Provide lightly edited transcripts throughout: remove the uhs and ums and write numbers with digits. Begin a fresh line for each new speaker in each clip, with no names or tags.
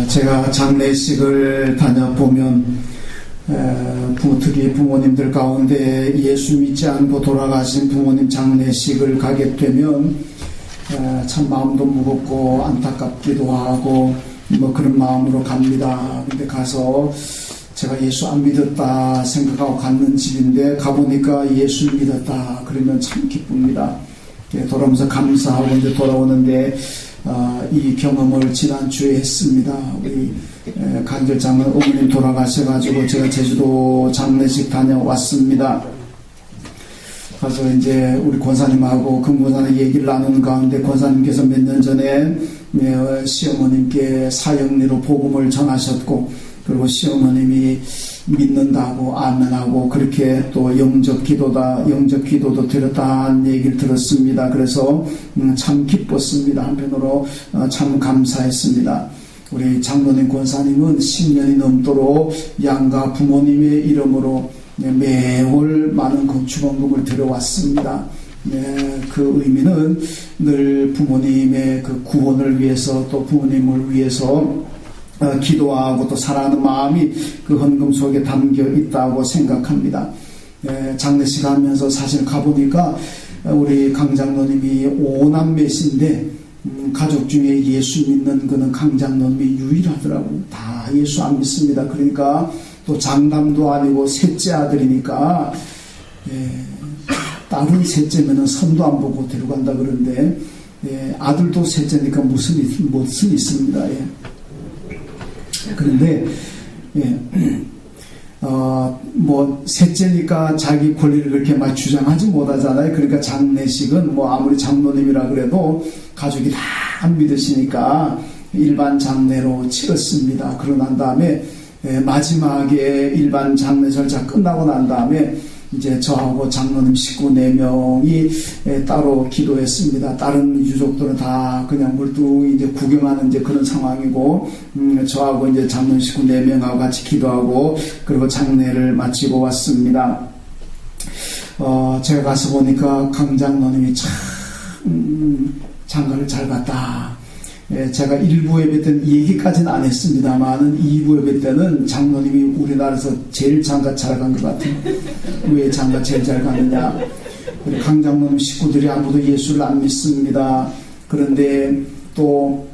제가 장례식을 다녀보면 특히 부모님들 가운데 예수 믿지 않고 돌아가신 부모님 장례식을 가게 되면 참 마음도 무겁고 안타깝기도 하고 뭐 그런 마음으로 갑니다. 근데 가서 제가 예수 안 믿었다 생각하고 갔는 집인데 가보니까 예수 믿었다 그러면 참 기쁩니다. 돌아오면서 감사하고 이제 돌아오는데 이 경험을 지난주에 했습니다. 우리 간절장은 어머님 돌아가셔가지고 제가 제주도 장례식 다녀왔습니다. 가서 이제 우리 권사님하고 금권사님 얘기를 나누는 가운데 권사님께서 몇 년 전에 시어머님께 사형리로 복음을 전하셨고 그리고 시어머님이 믿는다고 아멘하고 그렇게 또 영접 기도도 드렸다는 얘기를 들었습니다. 그래서 참 기뻤습니다. 한편으로 참 감사했습니다. 우리 장로님 권사님은 10년이 넘도록 양가 부모님의 이름으로 매월 많은 건축원금을 들여왔습니다. 그 의미는 늘 부모님의 그 구원을 위해서 또 부모님을 위해서 기도하고 또 사랑하는 마음이 그 헌금 속에 담겨 있다고 생각합니다. 장례식 하면서 사실 가보니까 우리 강장로님이 5남매신데 가족 중에 예수 믿는 그는 강장로님이 유일하더라고요. 다 예수 안 믿습니다. 그러니까 또 장남도 아니고 셋째 아들이니까 딸은 셋째면은 선도 안 보고 데려간다 그러는데 아들도 셋째니까 무슨 있습니다. 그런데 뭐 셋째니까 자기 권리를 그렇게 많이 주장하지 못하잖아요. 그러니까 장례식은 뭐 아무리 장로님이라 그래도 가족이 다 안 믿으시니까 일반 장례로 치렀습니다. 그러고 난 다음에 마지막에 일반 장례 절차 끝나고 난 다음에 이제 저하고 장로님 식구 4명이 따로 기도했습니다. 다른 유족들은 다 그냥 물뚱히 이제 구경하는 이제 그런 상황이고, 저하고 이제 장로님 식구 4명하고 같이 기도하고, 그리고 장례를 마치고 왔습니다. 제가 가서 보니까 강 장로님이 참, 장가를 잘 갔다. 제가 1부 예배 때는 얘기까지는 안 했습니다만은 2부 예배 때는 장로님이 우리나라에서 제일 장가 잘 간 것 같아요. 왜 장가 제일 잘 가느냐? 우리 강 장로님 식구들이 아무도 예수를 안 믿습니다. 그런데 또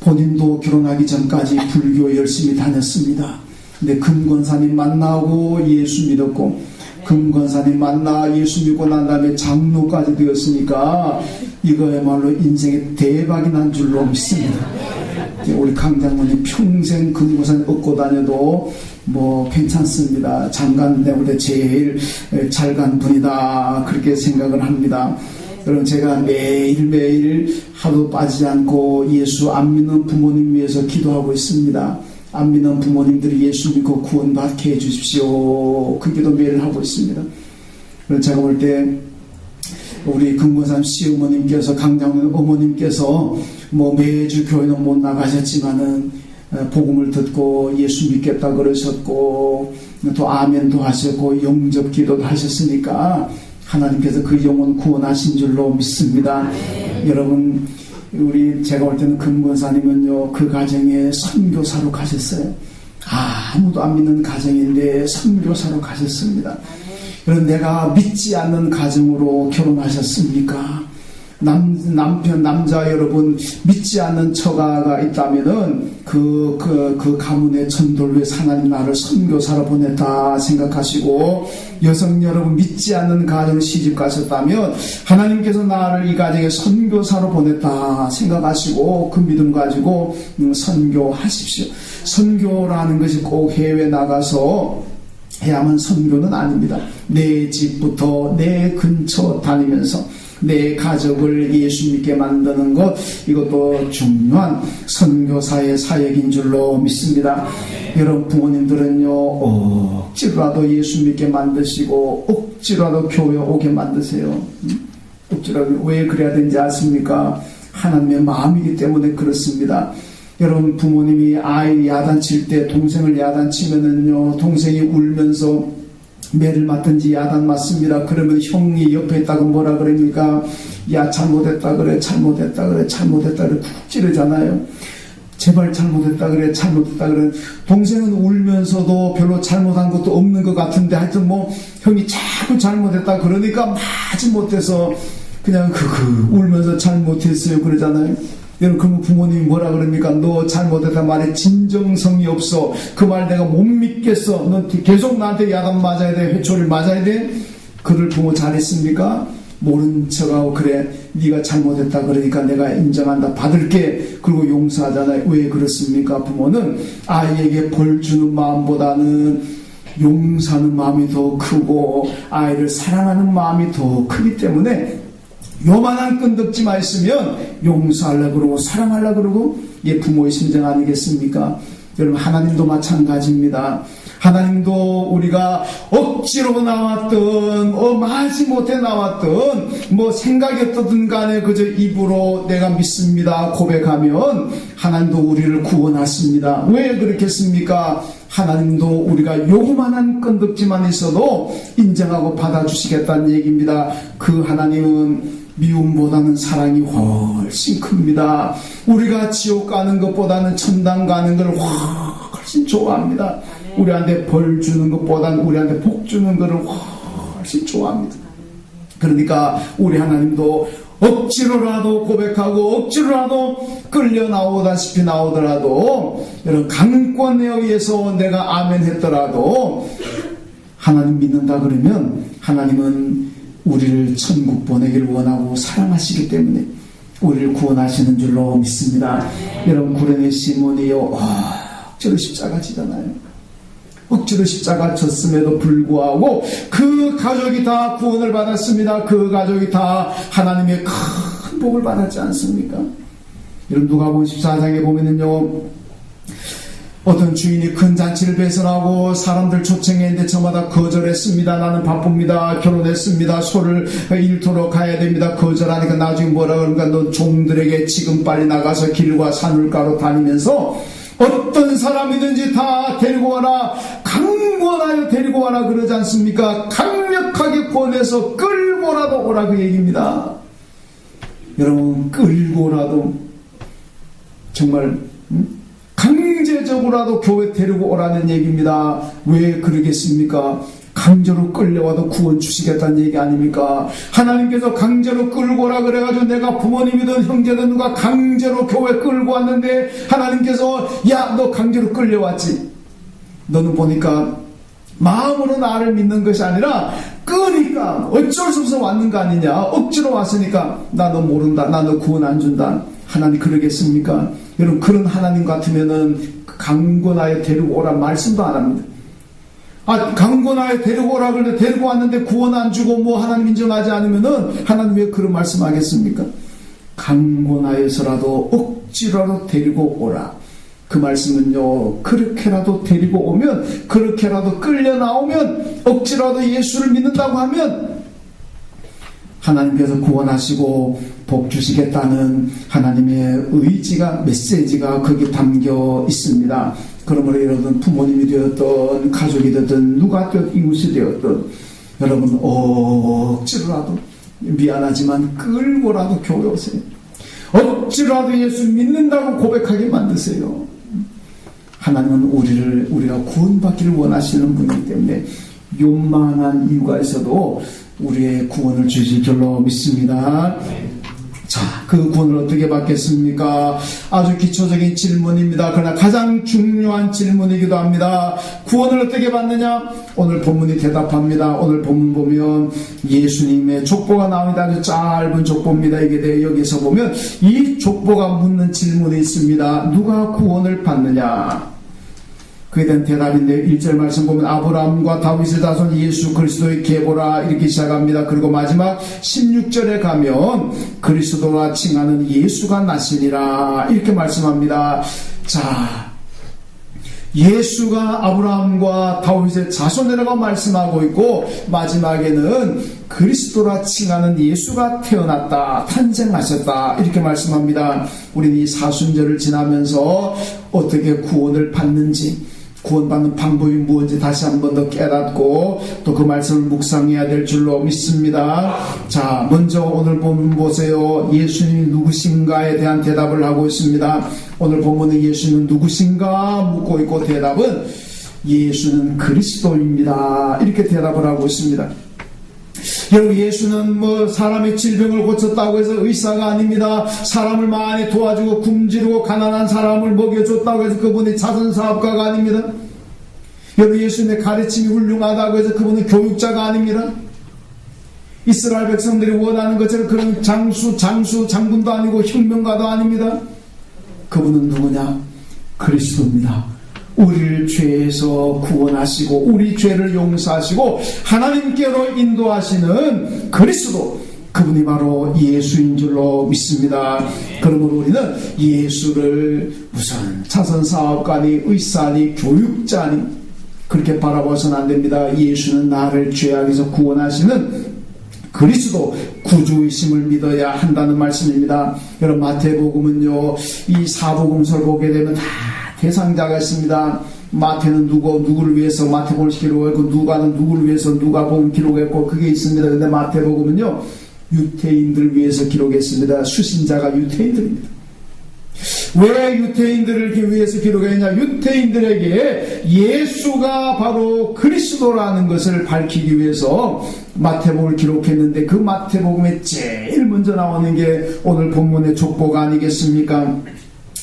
본인도 결혼하기 전까지 불교 열심히 다녔습니다. 근데 금권사님 만나고 예수 믿었고 금권사님 만나 예수 믿고 난 다음에 장로까지 되었으니까 이거야말로 인생의 대박이 난 줄로 믿습니다. 우리 강장모님 평생 금권사님 얻고 다녀도 뭐 괜찮습니다. 장관 때문에 제일 잘 간 분이다 그렇게 생각을 합니다. 여러분 제가 매일매일 하루 빠지지 않고 예수 안 믿는 부모님 위해서 기도하고 있습니다. 안 믿는 부모님들이 예수 믿고 구원받게 해주십시오. 그 기도 매일 하고 있습니다. 그래서 제가 볼 때 우리 금권사님 시어머님께서 강장로님 어머님께서 뭐 매주 교회는 못 나가셨지만은 복음을 듣고 예수 믿겠다 그러셨고 또 아멘도 하셨고 영접 기도도 하셨으니까 하나님께서 그 영혼 구원하신 줄로 믿습니다. 여러분 제가 볼 때는 금권사님은요 그 가정에 선교사로 가셨어요. 아무도 안 믿는 가정인데 선교사로 가셨습니다. 그럼 내가 믿지 않는 가정으로 결혼하셨습니까? 남자 여러분 믿지 않는 처가가 있다면은 그 가문의 전도를 위해 하나님 나를 선교사로 보냈다 생각하시고 여성 여러분 믿지 않는 가정에 시집 가셨다면 하나님께서 나를 이 가정에 선교사로 보냈다 생각하시고 그 믿음 가지고 선교하십시오. 선교라는 것이 꼭 해외 나가서 해야만 선교는 아닙니다. 내 집부터 내 근처 다니면서 내 가족을 예수 믿게 만드는 것 이것도 중요한 선교사의 사역인 줄로 믿습니다. 여러분 부모님들은요 억지로라도 예수 믿게 만드시고 억지로라도 교회 오게 만드세요. 억지로라도 왜 그래야 되는지 아십니까? 하나님의 마음이기 때문에 그렇습니다. 여러분 부모님이 아이 야단칠 때 동생을 야단치면은요 동생이 울면서 매를 맞든지 야단 맞습니다. 그러면 형이 옆에 있다고 뭐라 그러니까 야 잘못했다 그래 쿡 찌르잖아요. 제발 잘못했다 그래, 잘못했다 그래. 동생은 울면서도 별로 잘못한 것도 없는 것 같은데 하여튼 뭐 형이 자꾸 잘못했다 그러니까 마지 못해서 그냥 울면서 잘못했어요 그러잖아요. 여러분, 그러면 부모님이 뭐라 그럽니까? 너 잘못했다 말에 진정성이 없어. 그 말 내가 못 믿겠어. 너 계속 나한테 야단 맞아야 돼, 회초리를 맞아야 돼. 그를 부모 잘했습니까? 모른 척하고 그래, 네가 잘못했다 그러니까 내가 인정한다, 받을게, 그리고 용서하잖아요. 왜 그렇습니까? 부모는 아이에게 벌 주는 마음보다는 용서하는 마음이 더 크고 아이를 사랑하는 마음이 더 크기 때문에 요만한 끈덕지만 있으면 용서하려고 그러고 사랑하려고 그러고, 이게 부모의 심정 아니겠습니까? 여러분, 하나님도 마찬가지입니다. 하나님도 우리가 억지로 나왔든 마지 못해 나왔든 뭐 생각이 어떻든 간에 그저 입으로 내가 믿습니다 고백하면 하나님도 우리를 구원하십니다. 왜 그렇겠습니까? 하나님도 우리가 요만한 끈덕지만 있어도 인정하고 받아주시겠다는 얘기입니다. 그 하나님은 미움보다는 사랑이 훨씬 큽니다. 우리가 지옥 가는 것보다는 천당 가는 걸 훨씬 좋아합니다. 우리한테 벌 주는 것보다는 우리한테 복 주는 것을 훨씬 좋아합니다. 그러니까 우리 하나님도 억지로라도 고백하고 억지로라도 끌려 나오다시피 나오더라도, 여러분, 강권에 의해서 내가 아멘 했더라도 하나님 믿는다 그러면 하나님은 우리를 천국 보내기를 원하고 사랑하시기 때문에 우리를 구원하시는 줄로 믿습니다. 여러분, 구레네 시몬이요, 억지로 십자가 지잖아요. 억지로 십자가 졌음에도 불구하고 그 가족이 다 구원을 받았습니다. 그 가족이 다 하나님의 큰 복을 받았지 않습니까? 여러분, 누가복음 14장에 보면은요, 어떤 주인이 큰 잔치를 배설하고 사람들 초청했는데 저마다 거절했습니다. 나는 바쁩니다. 결혼했습니다. 소를 일터로 가야 됩니다. 거절하니까 나중에 뭐라 그러니까 너 종들에게 지금 빨리 나가서 길과 산울가로 다니면서 어떤 사람이든지 다 데리고 와라, 강권하여 데리고 와라 그러지 않습니까? 강력하게 권해서 끌고라도 오라 그 얘기입니다. 여러분, 끌고라도 정말 강제적으로라도 교회 데리고 오라는 얘기입니다. 왜 그러겠습니까? 강제로 끌려와도 구원 주시겠다는 얘기 아닙니까? 하나님께서 강제로 끌고 오라 그래가지고 내가 부모님이든 형제든 누가 강제로 교회 끌고 왔는데 하나님께서 야, 너 강제로 끌려왔지? 너는 보니까 마음으로 나를 믿는 것이 아니라 끄니까 어쩔 수 없어 왔는 거 아니냐? 억지로 왔으니까 나 너 모른다, 나 너 구원 안 준다. 하나님 그러겠습니까? 여러분, 그런 하나님 같으면은 강권하여 데리고 오라 말씀도 안 합니다. 강권하여 데리고 오라 그러는데 데리고 왔는데 구원 안 주고 뭐 하나님 인정하지 않으면은 하나님 왜 그런 말씀 하겠습니까? 강권하여서라도 억지로라도 데리고 오라. 그 말씀은요, 그렇게라도 데리고 오면, 그렇게라도 끌려 나오면, 억지로라도 예수를 믿는다고 하면 하나님께서 구원하시고 복 주시겠다는 하나님의 의지가, 메시지가 거기 담겨 있습니다. 그러므로 여러분, 부모님이 되었던 가족이 되었던 누가 되었던 이웃이 되었던 여러분, 억지로라도 미안하지만 끌고라도 교회 오세요. 억지로라도 예수 믿는다고 고백하게 만드세요. 하나님은 우리가 구원받기를 원하시는 분이기 때문에 요만한 이유가 있어도 우리의 구원을 주실 줄로 믿습니다. 자, 그 구원을 어떻게 받겠습니까? 아주 기초적인 질문입니다. 그러나 가장 중요한 질문이기도 합니다. 구원을 어떻게 받느냐? 오늘 본문이 대답합니다. 오늘 본문 보면 예수님의 족보가 나옵니다. 아주 짧은 족보입니다. 이게 여기서 보면 이 족보가 묻는 질문이 있습니다. 누가 구원을 받느냐? 그에 대한 대답인데 1절 말씀 보면 아브라함과 다윗의 자손 예수 그리스도의 계보라 이렇게 시작합니다. 그리고 마지막 16절에 가면 그리스도라 칭하는 예수가 나시니라 이렇게 말씀합니다. 자, 예수가 아브라함과 다윗의 자손이라고 말씀하고 있고 마지막에는 그리스도라 칭하는 예수가 태어났다, 탄생하셨다 이렇게 말씀합니다. 우리는 이 사순절을 지나면서 어떻게 구원을 받는지, 구원받는 방법이 무엇인지 다시 한 번 더 깨닫고 또 그 말씀을 묵상해야 될 줄로 믿습니다. 자, 먼저 오늘 본문 보세요. 예수님이 누구신가에 대한 대답을 하고 있습니다. 오늘 본문은 예수님은 누구신가 묻고 있고 대답은 예수는 그리스도입니다. 이렇게 대답을 하고 있습니다. 여러분, 예수는 사람의 질병을 고쳤다고 해서 의사가 아닙니다. 사람을 많이 도와주고 굶주리고 가난한 사람을 먹여줬다고 해서 그분이 자선사업가가 아닙니다. 여러분, 예수님의 가르침이 훌륭하다고 해서 그분은 교육자가 아닙니다. 이스라엘 백성들이 원하는 것처럼 그런 장군도 아니고 혁명가도 아닙니다. 그분은 누구냐? 그리스도입니다. 우리를 죄에서 구원하시고 우리 죄를 용서하시고 하나님께로 인도하시는 그리스도, 그분이 바로 예수인 줄로 믿습니다. 그러므로 우리는 예수를 무슨 자선사업가니 의사니 교육자니 그렇게 바라봐서는 안 됩니다. 예수는 나를 죄악에서 구원하시는 그리스도, 구주이심을 믿어야 한다는 말씀입니다. 여러분, 마태복음은요, 이 사복음서를 보게 되면 다 대상자가 있습니다. 마태는 누구를 위해서 마태복음을 기록했고, 누가는 누구를 위해서 누가복음 기록했고, 그게 있습니다. 근데 마태복음은요, 유태인들을 위해서 기록했습니다. 수신자가 유태인들입니다. 왜 유태인들을 위해서 기록했냐? 유태인들에게 예수가 바로 그리스도라는 것을 밝히기 위해서 마태복음을 기록했는데, 그 마태복음에 제일 먼저 나오는 게 오늘 본문의 족보가 아니겠습니까?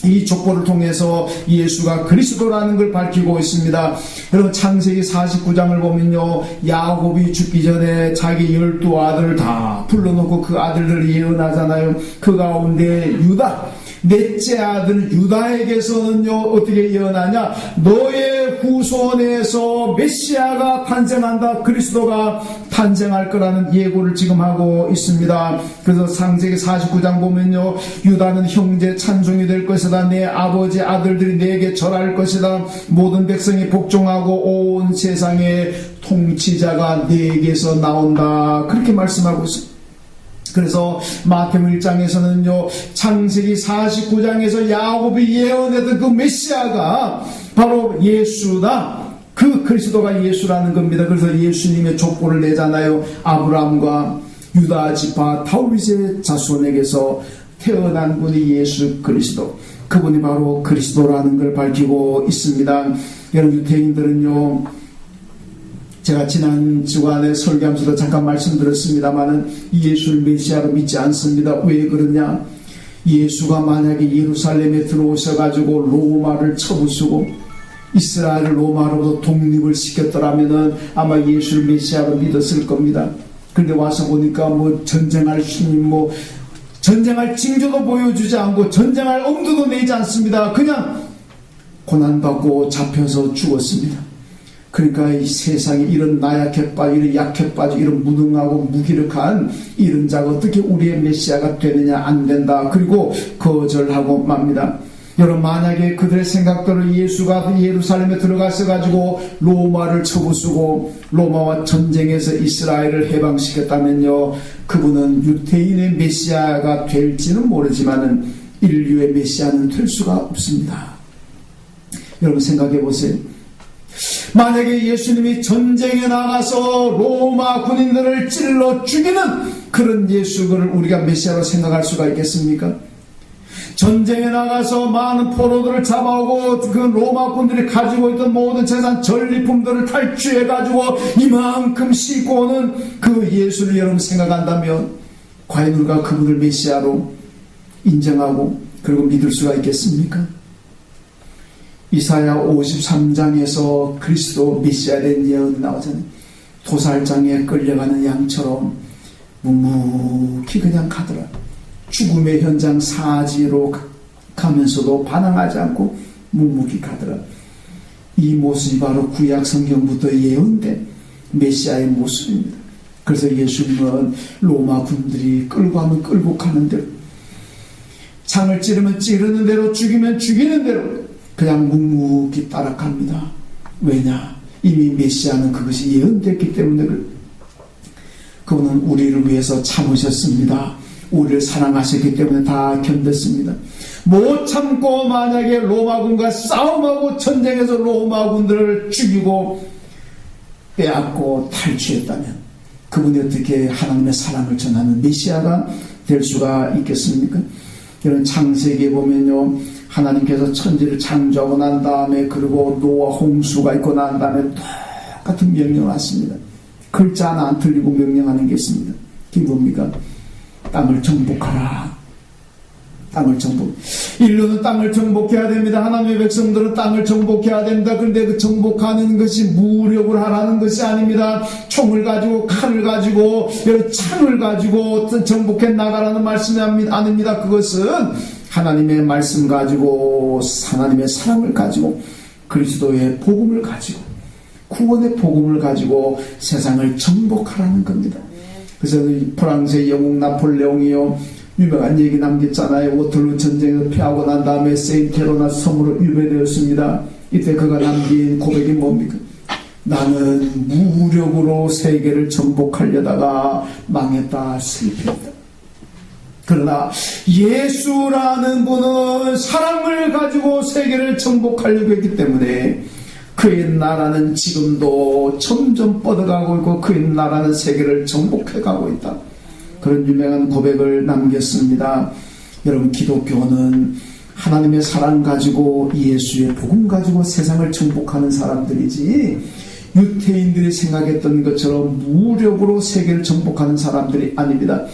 이 족보를 통해서 예수가 그리스도라는 걸 밝히고 있습니다. 여러분, 창세기 49장을 보면요, 야곱이 죽기 전에 자기 12아들을 다 불러놓고 그 아들들을 예언하잖아요. 그 가운데 유다, 넷째 아들 유다에게서는요, 어떻게 예언하냐? 너의 후손에서 메시아가 탄생한다, 그리스도가 탄생할 거라는 예고를 지금 하고 있습니다. 그래서 창세기 49장 보면요, 유다는 형제 찬송이 될 것이다. 내 아버지 아들들이 내게 절할 것이다. 모든 백성이 복종하고 온 세상의 통치자가 내게서 나온다. 그렇게 말씀하고 있습니다. 그래서 마태복음 1장에서는요, 창세기 49장에서 야곱이 예언했던 그 메시아가 바로 예수다. 그 그리스도가 예수라는 겁니다. 그래서 예수님의 족보를 내잖아요. 아브라함과 유다 지파 다윗의 자손에게서 태어난 분이 예수 그리스도, 그분이 바로 그리스도라는 걸 밝히고 있습니다. 여러분, 유태인들은요, 제가 지난 주간에 설교하면서도 잠깐 말씀드렸습니다마는 예수를 메시아로 믿지 않습니다. 왜 그러냐? 예수가 만약에 예루살렘에 들어오셔가지고 로마를 쳐부수고 이스라엘을 로마로부터 독립을 시켰더라면은 아마 예수를 메시아로 믿었을 겁니다. 그런데 와서 보니까 전쟁할 힘, 전쟁할 징조도 보여주지 않고 전쟁할 엄두도 내지 않습니다. 그냥 고난받고 잡혀서 죽었습니다. 그러니까 이 세상에 이런 나약해 빠져, 이런 약해 빠져, 이런 무능하고 무기력한 이런 자가 어떻게 우리의 메시아가 되느냐? 안 된다. 그리고 거절하고 맙니다. 여러분, 만약에 그들의 생각대로 예수가 예루살렘에 들어가셔가지고 로마를 쳐부수고 로마와 전쟁에서 이스라엘을 해방시켰다면요, 그분은 유태인의 메시아가 될지는 모르지만은 인류의 메시아는 될 수가 없습니다. 여러분, 생각해 보세요. 만약에 예수님이 전쟁에 나가서 로마 군인들을 찔러 죽이는 그런 예수를 우리가 메시아로 생각할 수가 있겠습니까? 전쟁에 나가서 많은 포로들을 잡아오고 그 로마 군들이 가지고 있던 모든 재산 전리품들을 탈취해가지고 이만큼 싣고 오는 그 예수를 여러분 생각한다면 과연 우리가 그분을 메시아로 인정하고 그리고 믿을 수가 있겠습니까? 이사야 53장에서 그리스도 메시아에 대한 예언이 나오잖아요. 도살장에 끌려가는 양처럼 묵묵히 그냥 가더라. 죽음의 현장 사지로 가면서도 반항하지 않고 묵묵히 가더라. 이 모습이 바로 구약 성경부터 예언된 메시아의 모습입니다. 그래서 예수님은 로마 군들이 끌고 가면 끌고 가는 대로, 창을 찌르면 찌르는 대로, 죽이면 죽이는 대로 그냥 묵묵히 따라갑니다. 왜냐? 이미 메시아는 그것이 예언됐기 때문에 그분은 우리를 위해서 참으셨습니다. 우리를 사랑하셨기 때문에 다 견뎠습니다. 못 참고 만약에 로마군과 싸움하고 전쟁에서 로마군들을 죽이고 빼앗고 탈취했다면 그분이 어떻게 하나님의 사랑을 전하는 메시아가 될 수가 있겠습니까? 이런 창세기에 보면요, 하나님께서 천지를 창조하고 난 다음에, 그리고 노아 홍수가 있고 난 다음에 똑같은 명령을 왔습니다. 글자 하나 안 틀리고 명령하는 게 있습니다. 그게 뭡니까? 땅을 정복하라. 땅을 정복. 인류는 땅을 정복해야 됩니다. 하나님의 백성들은 땅을 정복해야 됩니다. 그런데 그 정복하는 것이 무력으로 하라는 것이 아닙니다. 총을 가지고, 칼을 가지고, 창을 가지고 정복해 나가라는 말씀이 아닙니다. 그것은 하나님의 말씀 가지고, 하나님의 사랑을 가지고, 그리스도의 복음을 가지고, 구원의 복음을 가지고 세상을 정복하라는 겁니다. 그래서 프랑스의 영웅 나폴레옹이요, 유명한 얘기 남겼잖아요. 워털루 전쟁을 패하고 난 다음에 세인테로나 섬으로 유배되었습니다. 이때 그가 남긴 고백이 뭡니까? 나는 무력으로 세계를 정복하려다가 망했다, 실패했다. 그러나 예수라는 분은 사랑을 가지고 세계를 정복하려고 했기 때문에 그의 나라는 지금도 점점 뻗어가고 있고 그의 나라는 세계를 정복해가고 있다. 그런 유명한 고백을 남겼습니다. 여러분, 기독교는 하나님의 사랑 가지고 예수의 복음 가지고 세상을 정복하는 사람들이지, 유태인들이 생각했던 것처럼 무력으로 세계를 정복하는 사람들이 아닙니다.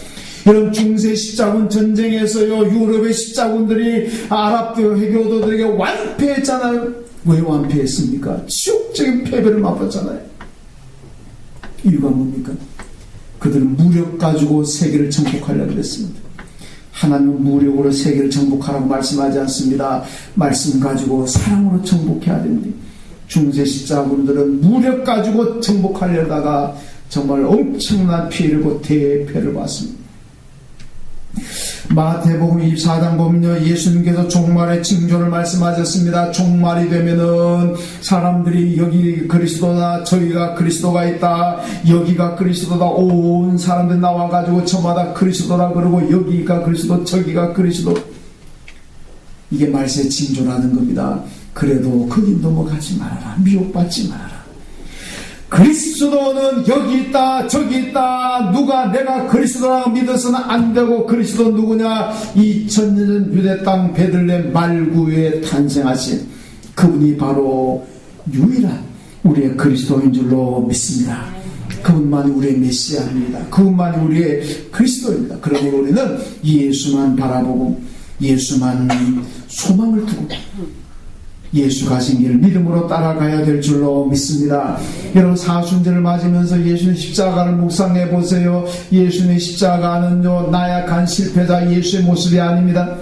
여러분, 중세 십자군 전쟁에서요, 유럽의 십자군들이 아랍 회교도들에게 완패했잖아요. 왜 완패했습니까? 지옥적인 패배를 맛봤잖아요. 이유가 뭡니까? 그들은 무력 가지고 세계를 정복하려고 했습니다. 하나님은 무력으로 세계를 정복하라고 말씀하지 않습니다. 말씀 가지고 사랑으로 정복해야 됩니다. 중세 십자군들은 무력 가지고 정복하려다가 정말 엄청난 피해를 고 대패를 봤습니다. 마태복음 24장 보면요, 예수님께서 종말의 징조를 말씀하셨습니다. 종말이 되면은 사람들이 여기 그리스도다, 저기가 그리스도가 있다, 여기가 그리스도다, 온 사람들 나와가지고 저마다 그리스도라 그러고, 여기가 그리스도, 저기가 그리스도. 이게 말세의 징조라는 겁니다. 그래도 거기 넘어가지 말아라. 미혹받지 말아라. 그리스도는 여기 있다, 저기 있다. 누가 내가 그리스도라고 믿어서는 안 되고, 그리스도 누구냐? 2000년 유대 땅 베들레헴 말구에 탄생하신 그분이 바로 유일한 우리의 그리스도인 줄로 믿습니다. 그분만이 우리의 메시아입니다. 그분만이 우리의 그리스도입니다. 그러므로 우리는 예수만 바라보고 예수만 소망을 두고 예수 가신 길을 믿음으로 따라가야 될 줄로 믿습니다. 여러분, 사순절을 맞으면서 예수님 십자가를 묵상해 보세요. 예수님의 십자가는요, 나약한 실패자 예수의 모습이 아닙니다.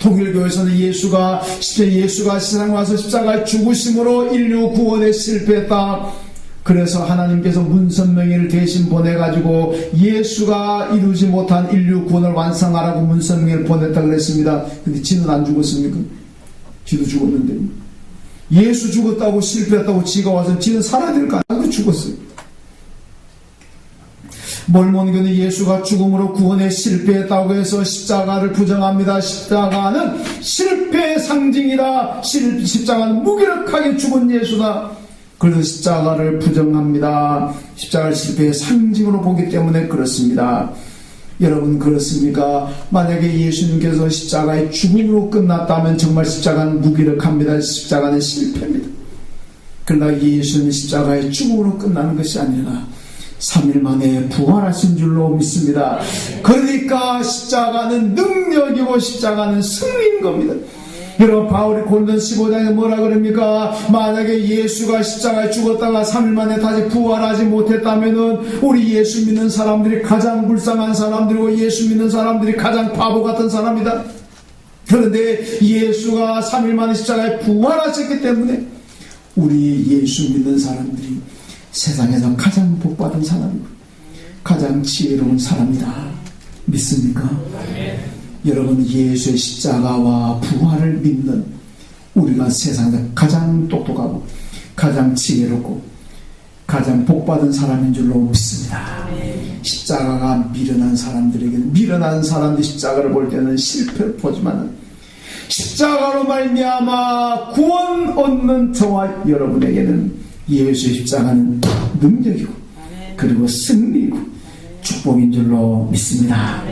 통일교에서는 예수가 세상 와서 십자가에 죽으심으로 인류 구원에 실패했다. 그래서 하나님께서 문선명이를 대신 보내가지고 예수가 이루지 못한 인류 구원을 완성하라고 문선명이를 보냈다 그랬습니다. 근데 지는 안 죽었습니까? 지도 죽었는데, 예수 죽었다고 실패했다고 지가 와서 지는 살아야 될 거 아니고 죽었어요. 몰몬교는 예수가 죽음으로 구원에 실패했다고 해서 십자가를 부정합니다. 십자가는 실패의 상징이다. 십자가는 무기력하게 죽은 예수다. 그래서 십자가를 부정합니다. 십자가를 실패의 상징으로 보기 때문에 그렇습니다. 여러분, 그렇습니까? 만약에 예수님께서 십자가의 죽음으로 끝났다면 정말 십자가는 무기력합니다. 십자가는 실패입니다. 그러나 예수는 십자가의 죽음으로 끝나는 것이 아니라 3일 만에 부활하신 줄로 믿습니다. 그러니까 십자가는 능력이고 십자가는 승리인 겁니다. 여러분, 바울이 고린도 15장에 뭐라 그럽니까? 만약에 예수가 십자가에 죽었다가 3일 만에 다시 부활하지 못했다면은 우리 예수 믿는 사람들이 가장 불쌍한 사람들이고 예수 믿는 사람들이 가장 바보 같은 사람이다. 그런데 예수가 3일 만에 십자가에 부활하셨기 때문에 우리 예수 믿는 사람들이 세상에서 가장 복받은 사람이고 가장 지혜로운 사람이다. 믿습니까? 여러분, 예수의 십자가와 부활을 믿는 우리가 세상에서 가장 똑똑하고 가장 지혜롭고 가장 복받은 사람인 줄로 믿습니다. 십자가가 미련한 사람들에게는, 미련한 사람들이 십자가를 볼 때는 실패를 보지만 십자가로 말미암아 구원 얻는 저와 여러분에게는 예수의 십자가는 능력이고 그리고 승리이고 축복인 줄로 믿습니다.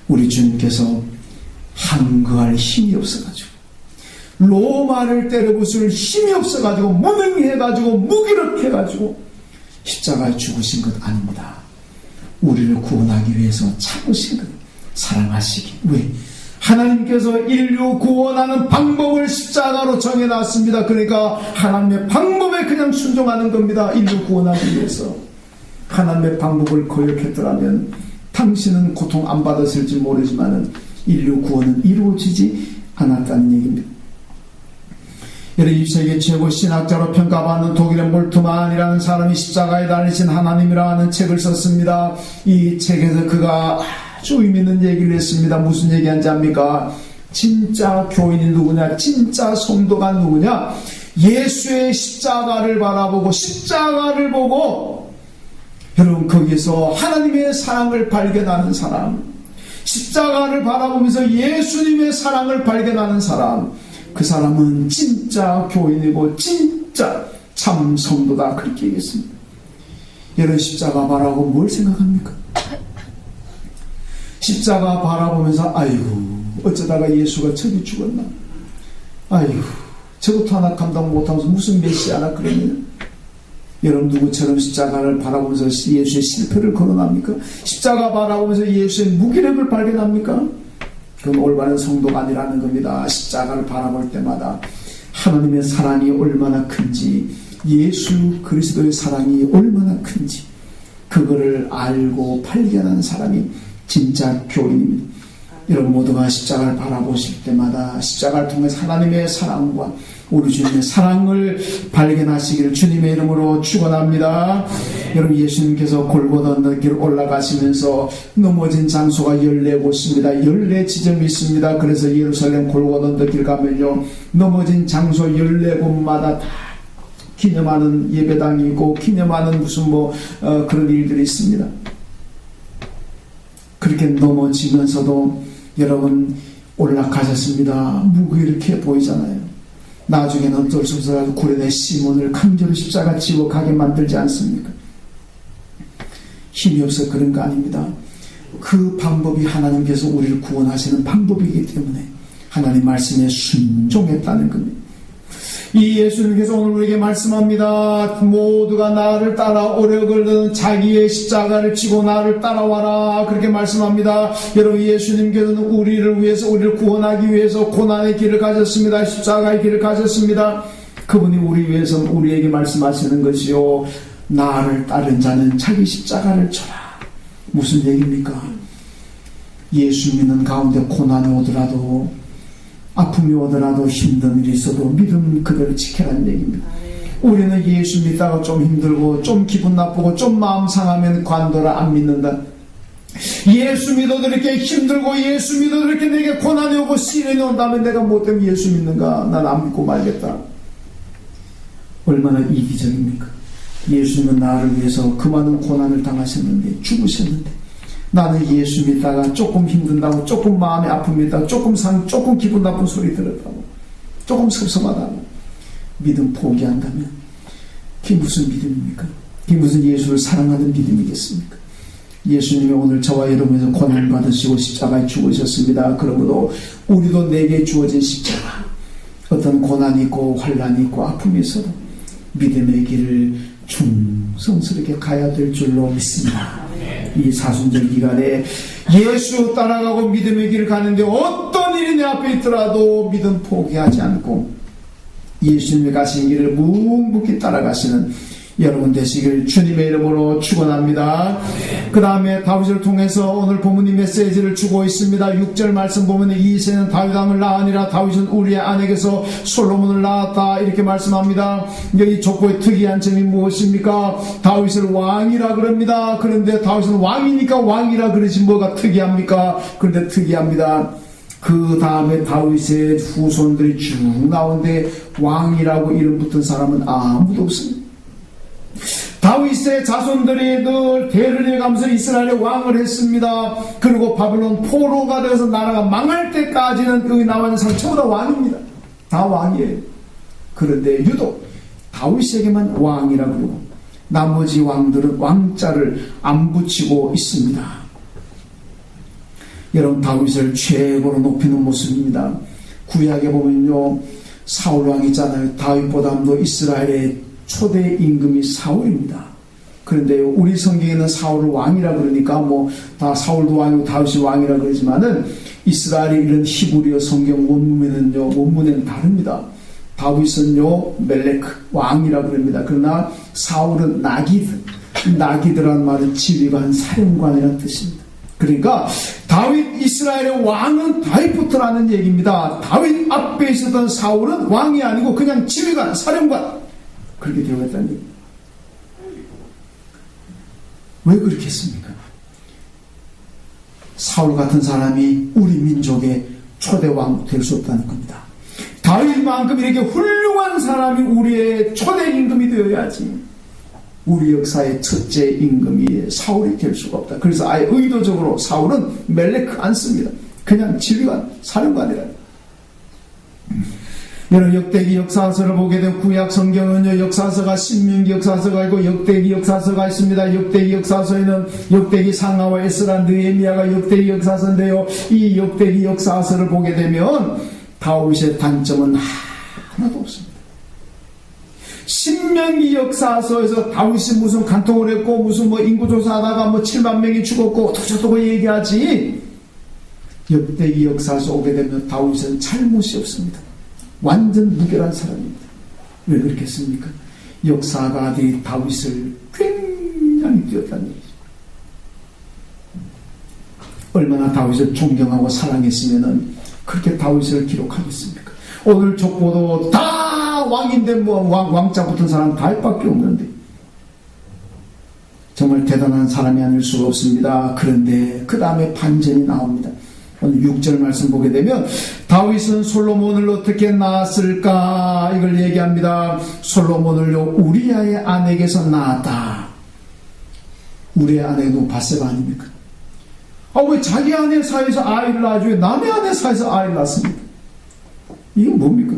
우리 주님께서 항거할 힘이 없어가지고 로마를 때려부술 힘이 없어가지고 무능해가지고 무기력해가지고 십자가에 죽으신 것 아닙니다. 우리를 구원하기 위해서 참으신 것, 사랑하시기. 왜? 하나님께서 인류 구원하는 방법을 십자가로 정해놨습니다. 그러니까 하나님의 방법에 그냥 순종하는 겁니다. 인류 구원하기 위해서. 하나님의 방법을 거역했더라면 당신은 고통 안 받았을지 모르지만 인류 구원은 이루어지지 않았다는 얘기입니다. 여러분, 20세기 최고 신학자로 평가받는 독일의 몰트만이라는 사람이 십자가에 달리신 하나님이라는 책을 썼습니다. 이 책에서 그가 아주 의미 있는 얘기를 했습니다. 무슨 얘기한지 압니까? 진짜 교인이 누구냐? 진짜 성도가 누구냐? 예수의 십자가를 바라보고 십자가를 보고 여러분 거기서 하나님의 사랑을 발견하는 사람, 십자가를 바라보면서 예수님의 사랑을 발견하는 사람, 그 사람은 진짜 교인이고 진짜 참 성도다, 그렇게 얘기했습니다. 여러분, 십자가 바라보고 뭘 생각합니까? 십자가 바라보면서 아이고 어쩌다가 예수가 저리 죽었나, 아이고 저것도 하나 감당 못하면서 무슨 메시아나 그러냐. 여러분, 누구처럼 십자가를 바라보면서 예수의 실패를 거론합니까? 십자가 바라보면서 예수의 무기력을 발견합니까? 그건 올바른 성도가 아니라는 겁니다. 십자가를 바라볼 때마다 하나님의 사랑이 얼마나 큰지, 예수 그리스도의 사랑이 얼마나 큰지 그거를 알고 발견하는 사람이 진짜 교인입니다. 여러분 모두가 십자가를 바라보실 때마다 십자가를 통해서 하나님의 사랑과 우리 주님의 사랑을 발견하시기를 주님의 이름으로 축원합니다. 여러분, 예수님께서 골고다 언덕길 올라가시면서 넘어진 장소가 14곳입니다. 14지점이 있습니다. 그래서 예루살렘 골고다 언덕길 가면요, 넘어진 장소 14곳마다 다 기념하는 예배당이 있고 기념하는 무슨 그런 일들이 있습니다. 그렇게 넘어지면서도 여러분 올라가셨습니다. 무기력해 보이잖아요. 나중에는 어쩔 수 없어서 구레네 시몬을 강제로 십자가 지고 가게 만들지 않습니까? 힘이 없어 그런 거 아닙니다. 그 방법이 하나님께서 우리를 구원하시는 방법이기 때문에 하나님 말씀에 순종했다는 겁니다. 이 예수님께서 오늘 우리에게 말씀합니다. 모두가 나를 따라 오래 걸는 자기의 십자가를 지고 나를 따라와라, 그렇게 말씀합니다. 여러분, 예수님께서는 우리를 위해서, 우리를 구원하기 위해서 고난의 길을 가졌습니다. 십자가의 길을 가졌습니다. 그분이 우리 위해서 우리에게 말씀하시는 것이요, 나를 따른 자는 자기 십자가를 져라. 무슨 얘기입니까? 예수 믿는 가운데 고난이 오더라도, 아픔이 오더라도, 힘든 일이 있어도 믿음 그대로 지켜라는 얘기입니다. 우리는 예수 믿다가 좀 힘들고 좀 기분 나쁘고 좀 마음 상하면 관둬라, 안 믿는다. 예수 믿어도 이렇게 힘들고 예수 믿어도 이렇게 내게 고난이 오고 시련이 온다면 내가 뭐 때문에 예수 믿는가? 난 안 믿고 말겠다. 얼마나 이기적입니까? 예수님은 나를 위해서 그 많은 고난을 당하셨는데, 죽으셨는데, 나는 예수 믿다가 조금 힘든다고, 조금 마음이 아픕니다, 조금 기분 나쁜 소리 들었다고, 조금 섭섭하다고 믿음 포기한다면 그게 무슨 믿음입니까? 그게 무슨 예수를 사랑하는 믿음이겠습니까? 예수님이 오늘 저와 여러분에서 고난을 받으시고 십자가에 죽으셨습니다. 그러므로 우리도 내게 주어진 십자가, 어떤 고난이 있고 환난이 있고 아픔이 있어도 믿음의 길을 충성스럽게 가야 될 줄로 믿습니다. 이 사순절 기간에 예수 따라가고 믿음의 길을 가는데 어떤 일이 내 앞에 있더라도 믿음 포기하지 않고 예수님이 가신 길을 묵묵히 따라가시는 여러분 되시길 주님의 이름으로 축원합니다. 그 다음에 다윗을 통해서 오늘 본문이 메시지를 주고 있습니다. 6절 말씀 보면 이새는 다윗 왕을 낳으니라, 다윗은 우리의 아내에게서 솔로몬을 낳았다, 이렇게 말씀합니다. 이 족보의 특이한 점이 무엇입니까? 다윗을 왕이라 그럽니다. 그런데 다윗은 왕이니까 왕이라 그러지 뭐가 특이합니까? 그런데 특이합니다. 그 다음에 다윗의 후손들이 쭉 나오는데 왕이라고 이름 붙은 사람은 아무도 없습니다. 다윗의 자손들이 늘 대를 이어가면서 이스라엘의 왕을 했습니다. 그리고 바벨론 포로가 되어서 나라가 망할 때까지는 그 나와 있는 사람 전부 다 왕입니다. 다 왕이에요. 그런데 유독 다윗에게만 왕이라고 그러고 나머지 왕들은 왕자를 안 붙이고 있습니다. 여러분, 다윗을 최고로 높이는 모습입니다. 구약에 보면요, 사울 왕이 있잖아요. 다윗보다도 이스라엘의 초대 임금이 사울입니다. 그런데 우리 성경에는 사울을 왕이라 그러니까 뭐 다 사울도 왕이고 다윗이 왕이라 그러지만은 이스라엘의 이런 히브리어 성경 원문에는 다릅니다. 다윗은요 멜레크 왕이라 그럽니다. 그러나 사울은 나기드라는 말은 지휘관 사령관이라는 뜻입니다. 그러니까 다윗 이스라엘의 왕은 다윗부터라는 얘기입니다. 다윗 앞에 있었던 사울은 왕이 아니고 그냥 지휘관 사령관 그렇게 되어 있다는 얘기입니다. 왜 그렇게 했습니까? 사울 같은 사람이 우리 민족의 초대왕 될 수 없다는 겁니다. 다윗만큼 이렇게 훌륭한 사람이 우리의 초대 임금이 되어야지. 우리 역사의 첫째 임금이 사울이 될 수가 없다. 그래서 아예 의도적으로 사울은 멜레크 안 씁니다. 그냥 지휘관, 사령관이라. 여러분, 역대기 역사서를 보게 되면 구약 성경은요, 역사서가 신명기 역사서가 있고 역대기 역사서가 있습니다. 역대기 역사서에는 역대기 상하와 에스라 느헤미야가 역대기 역사서인데요, 이 역대기 역사서를 보게 되면 다윗의 단점은 하나도 없습니다. 신명기 역사서에서 다윗이 무슨 간통을 했고 무슨 뭐 인구조사하다가 뭐 7만 명이 죽었고 어쩌고 얘기하지, 역대기 역사서 오게 되면 다윗은 잘못이 없습니다. 완전 무결한 사람입니다. 왜 그렇겠습니까? 역사가들이 다윗을 굉장히 뛰었다는 얘기죠. 얼마나 다윗을 존경하고 사랑했으면 그렇게 다윗을 기록하겠습니까? 오늘 족보도 다 왕인데 뭐 왕자 붙은 사람 다윗밖에 없는데 정말 대단한 사람이 아닐 수가 없습니다. 그런데 그 다음에 반전이 나옵니다. 오늘 6절 말씀 보게 되면 다윗은 솔로몬을 어떻게 낳았을까 이걸 얘기합니다. 솔로몬을요 우리아의 아내에게서 낳았다. 우리의 아내도 바세바 아닙니까? 왜 자기 아내 사이에서 아이를 낳아줘요? 남의 아내 사이에서 아이를 낳습니까? 이건 뭡니까?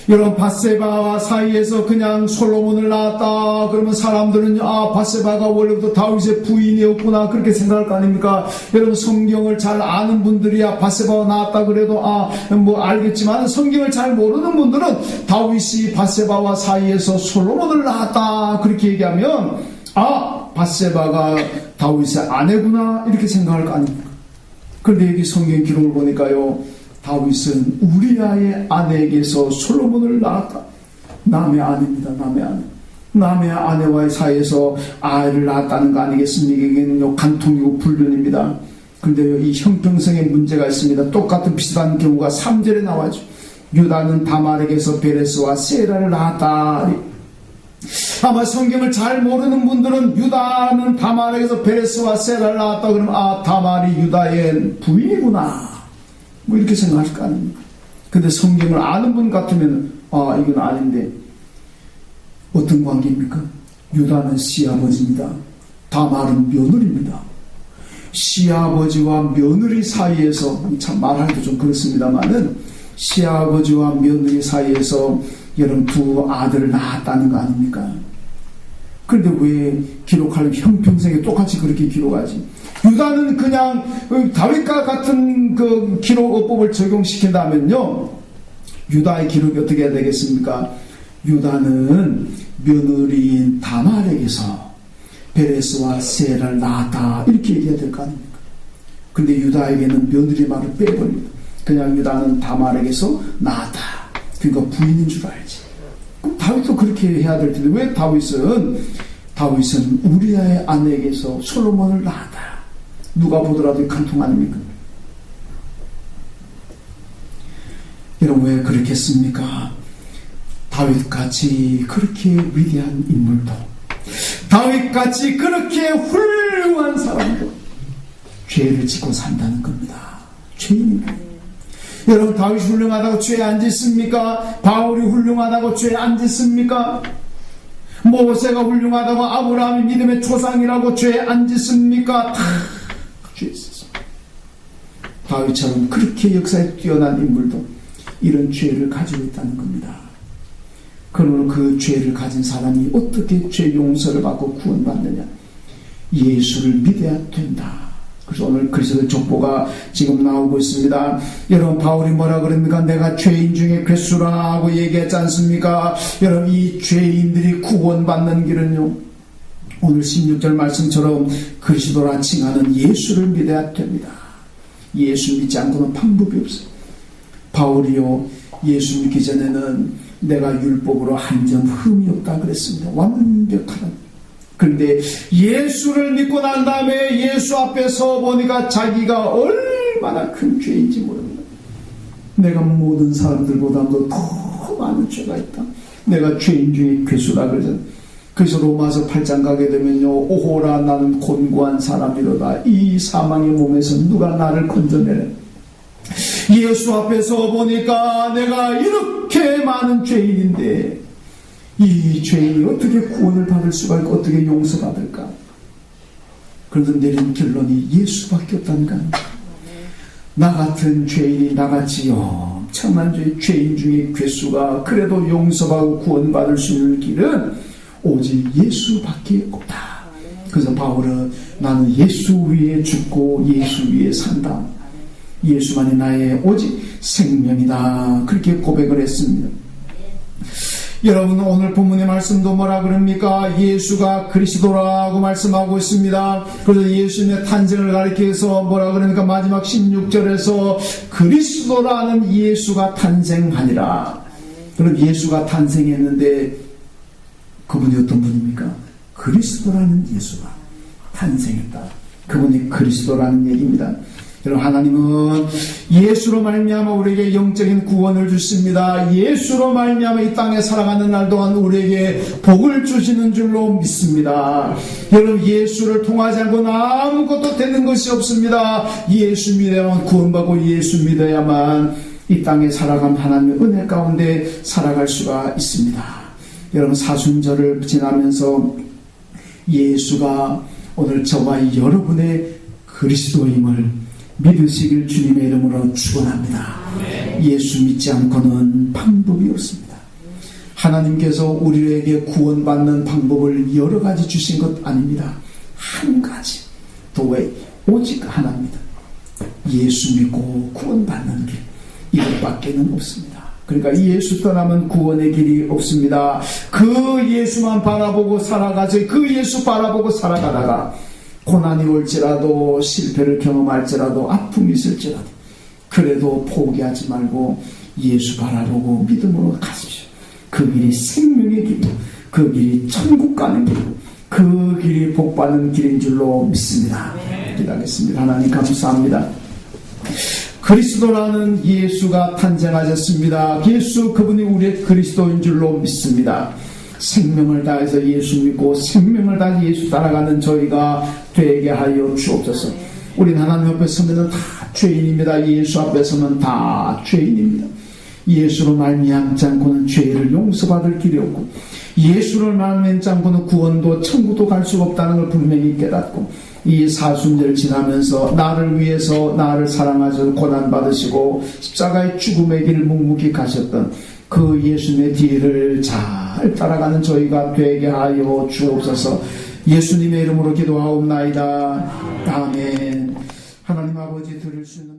여러분, 바세바와 사이에서 그냥 솔로몬을 낳았다 그러면 사람들은 바세바가 원래부터 다윗의 부인이었구나 그렇게 생각할 거 아닙니까? 여러분, 성경을 잘 아는 분들이야 바세바와 낳았다 그래도 뭐 알겠지만 성경을 잘 모르는 분들은 다윗이 바세바와 사이에서 솔로몬을 낳았다 그렇게 얘기하면 바세바가 다윗의 아내구나 이렇게 생각할 거 아닙니까? 그런데 여기 성경 기록을 보니까요, 다윗은 우리아의 아내에게서 솔로몬을 낳았다. 남의 아내입니다. 남의 아내. 남의 아내와의 사이에서 아이를 낳았다는 거 아니겠습니까? 이게 간통이고 불변입니다. 그런데 이 형평성에 문제가 있습니다. 똑같은 비슷한 경우가 3절에 나와죠. 유다는 다말에게서 베레스와 세라를 낳았다. 아마 성경을 잘 모르는 분들은 유다는 다말에게서 베레스와 세라를 낳았다 그러면 다말이 유다의 부인이구나 뭐 이렇게 생각할 거 아닙니까? 근데 성경을 아는 분 같으면 이건 아닌데 어떤 관계입니까? 유다는 시아버지입니다. 다말은 며느리입니다. 시아버지와 며느리 사이에서 참 말하기도 좀 그렇습니다만은 시아버지와 며느리 사이에서 여러분 두 아들을 낳았다는 거 아닙니까? 그런데 왜 기록하려면 형평성에 똑같이 그렇게 기록하지? 유다는 그냥 다윗과 같은 그 기록어법을 적용시킨다면요, 유다의 기록이 어떻게 해야 되겠습니까? 유다는 며느리인 다말에게서 베레스와 세라를 낳았다 이렇게 얘기해야 될 거 아닙니까? 그런데 유다에게는 며느리 말을 빼버립니다. 그냥 유다는 다말에게서 낳았다. 그러니까 부인인 줄 알지. 그럼 다윗도 그렇게 해야 될 텐데 왜 다윗은 우리아의 아내에게서 솔로몬을 낳았다. 누가 보더라도 간통 아닙니까? 여러분, 왜 그렇겠습니까? 다윗같이 그렇게 위대한 인물도, 다윗같이 그렇게 훌륭한 사람도 죄를 짓고 산다는 겁니다. 죄인입니다. 여러분, 다윗이 훌륭하다고 죄 안 짓습니까? 바울이 훌륭하다고 죄 안 짓습니까? 모세가 훌륭하다고 아브라함이 믿음의 조상이라고 죄 안 짓습니까? 다 죄 있었습니다. 다윗처럼 그렇게 역사에 뛰어난 인물도 이런 죄를 가지고 있다는 겁니다. 그러므로 그 죄를 가진 사람이 어떻게 죄 용서를 받고 구원받느냐? 예수를 믿어야 된다. 그래서 오늘 그리스도의 족보가 지금 나오고 있습니다. 여러분, 바울이 뭐라 그럽니까? 내가 죄인 중에 괴수라고 얘기했지 않습니까? 여러분, 이 죄인들이 구원받는 길은요, 오늘 16절 말씀처럼 그리스도라 칭하는 예수를 믿어야 됩니다. 예수 믿지 않고는 방법이 없어요. 바울이요, 예수 믿기 전에는 내가 율법으로 한 점 흠이 없다 그랬습니다. 완벽하다. 그런데 예수를 믿고 난 다음에 예수 앞에 서 보니까 자기가 얼마나 큰 죄인지 모릅니다. 내가 모든 사람들보다도 더 많은 죄가 있다. 내가 죄인 중에 괴수라 그러잖아요. 그래서 로마서 8장 가게 되면요, 오호라 나는 곤고한 사람이로다. 이 사망의 몸에서 누가 나를 건져내래. 예수 앞에 서 보니까 내가 이렇게 많은 죄인인데 이 죄인이 어떻게 구원을 받을 수가 있고 어떻게 용서받을까? 그래서 내린 결론이 예수밖에 없다는 거 아닙니까? 나 같은 죄인이 나같이 엄청난 죄인 중에 괴수가 그래도 용서받고 구원받을 수 있는 길은 오직 예수밖에 없다. 그래서 바울은 나는 예수 위에 죽고 예수 위에 산다. 예수만이 나의 오직 생명이다. 그렇게 고백을 했습니다. 여러분, 오늘 본문의 말씀도 뭐라 그럽니까? 예수가 그리스도라고 말씀하고 있습니다. 그래서 예수님의 탄생을 가리켜서 뭐라 그럽니까? 마지막 16절에서 그리스도라는 예수가 탄생하니라. 그럼 예수가 탄생했는데 그분이 어떤 분입니까? 그리스도라는 예수가 탄생했다. 그분이 그리스도라는 얘기입니다. 여러분, 하나님은 예수로 말미암아 우리에게 영적인 구원을 주십니다. 예수로 말미암아 이 땅에 살아가는 날 동안 우리에게 복을 주시는 줄로 믿습니다. 여러분, 예수를 통하지 않고는 아무것도 되는 것이 없습니다. 예수 믿어야만 구원받고 예수 믿어야만 이 땅에 살아가면 하나님의 은혜 가운데 살아갈 수가 있습니다. 여러분, 사순절을 지나면서 예수가 오늘 저와 여러분의 그리스도임을 믿으시길 주님의 이름으로 축원합니다. 예수 믿지 않고는 방법이 없습니다. 하나님께서 우리에게 구원받는 방법을 여러 가지 주신 것 아닙니다. 한 가지, 도의 오직 하나입니다. 예수 믿고 구원받는 길, 이것밖에는 없습니다. 그러니까 이 예수 떠나면 구원의 길이 없습니다. 그 예수만 바라보고 살아가서 그 예수 바라보고 살아가다가 고난이 올지라도 실패를 경험할지라도 아픔이 있을지라도 그래도 포기하지 말고 예수 바라보고 믿음으로 가십시오. 그 길이 생명의 길이고 그 길이 천국 가는 길이고 그 길이 복받는 길인 줄로 믿습니다. 기도하겠습니다. 하나님 감사합니다. 그리스도라는 예수가 탄생하셨습니다. 예수 그분이 우리의 그리스도인 줄로 믿습니다. 생명을 다해서 예수 믿고 생명을 다해 예수 따라가는 저희가 되게 하여 주옵소서. 우린 하나님 앞에 서면 다 죄인입니다. 예수 앞에 서면 다 죄인입니다. 예수로 말미암지 않고는 죄를 용서받을 길이 없고 예수를 말미암지 않고는 구원도 천국도 갈 수가 없다는 걸 분명히 깨닫고 이 사순절 지나면서 나를 위해서 나를 사랑하셔서 고난받으시고 십자가의 죽음의 길을 묵묵히 가셨던 그 예수님의 뒤를 잘 따라가는 저희가 되게 하여 주옵소서. 예수님의 이름으로 기도하옵나이다. 아멘. 하나님 아버지 들을 수 있는